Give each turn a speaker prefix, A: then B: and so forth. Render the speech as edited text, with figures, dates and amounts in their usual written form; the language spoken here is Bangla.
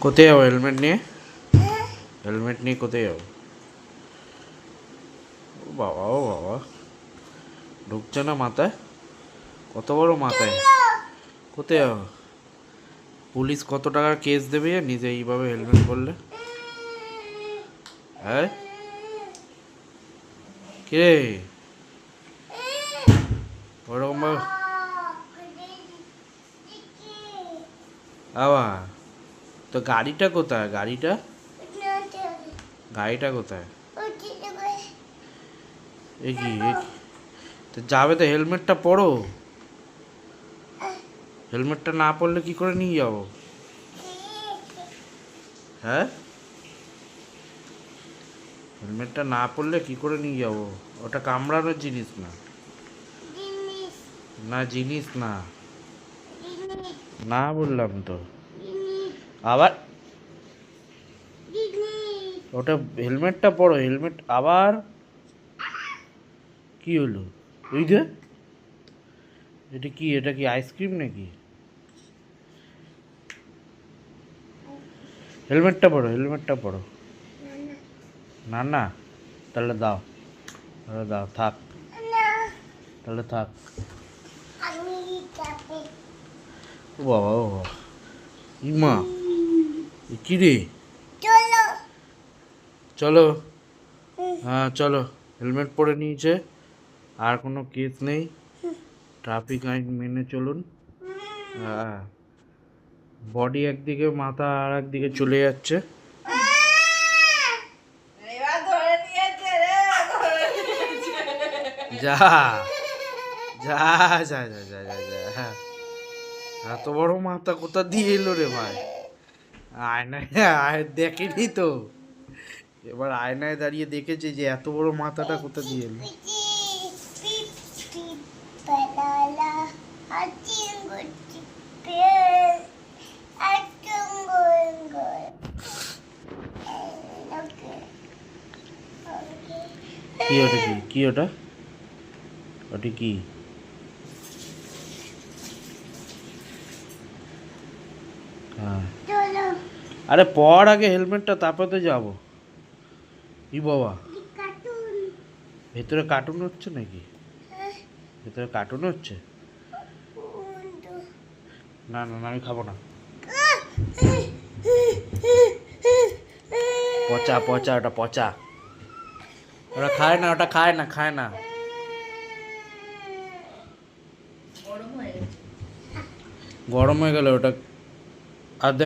A: কোথায় যাবো হেলমেট নিয়ে? হেলমেট নিয়ে কোথায় যাবো? ও বাবা, ও বাবা, ঢুকছে না মাথায়? কত বড় মাথায়! কোথায় যাবো? পুলিশ কত টাকার কেস দেবে নিজে এইভাবে হেলমেট পরলে? হ্যাঁ, কে ওরকম ভাবে আবার? তো গাড়িটা কোথায়? গাড়িটা গাড়িটা কোথায়? এ কি তো যাবে তো হেলমেটটা পরো। হেলমেটটা না পরলে কি করে নিয়ে যাবো? হ্যাঁ, হেলমেটটা না পরলে কি করে নিয়ে যাবো? ওটা কামড়ানোর জিনিস না। না, জিনিস না। না বললাম তো। আবার ওটা হেলমেটটা পরো, হেলমেট আবার কি হলো? ওই যে এটা কি, এটা কি আইসক্রিম নাকি? হেলমেটটা পরো, হেলমেটটা পরো। না না, তাহলে দাও, তাহলে দাও, থাক, তাহলে থাক। ও বাবা, ও বাবা, ইমা, কি রে? চলো, হ্যাঁ চলো। হেলমেট পরে নিয়েছে, আর কোনো কেস নেই। ট্রাফিক আইন মেনে চলুন। হ্যাঁ, বডি একদিকে, মাথা আর একদিকে চলে যাচ্ছে। যা যা যা যা যা যা যা, এত বড় মাথা কোথা দিয়ে এলো রে ভাই? আয়নায় দেখেনি তো, এবার আয়নায় দাঁড়িয়ে দেখেছে যে এত বড় মাথাটা কোথা দিয়ে এলো। কি ওটা, কি কি ওটা, ওটা কি? হ্যাঁ, আরে পর আগে হেলমেটটা, তারপর তো যাবো। ই বাবা, ভেতরে কার্টুন হচ্ছে নাকি? ভেতরে কার্টুন হচ্ছে? না না না, আমি খাবো না। পচা পচা, ওটা পচা, ওটা খায় না, ওটা খায় না, খায় না। গরম হয়ে গেলে ওটা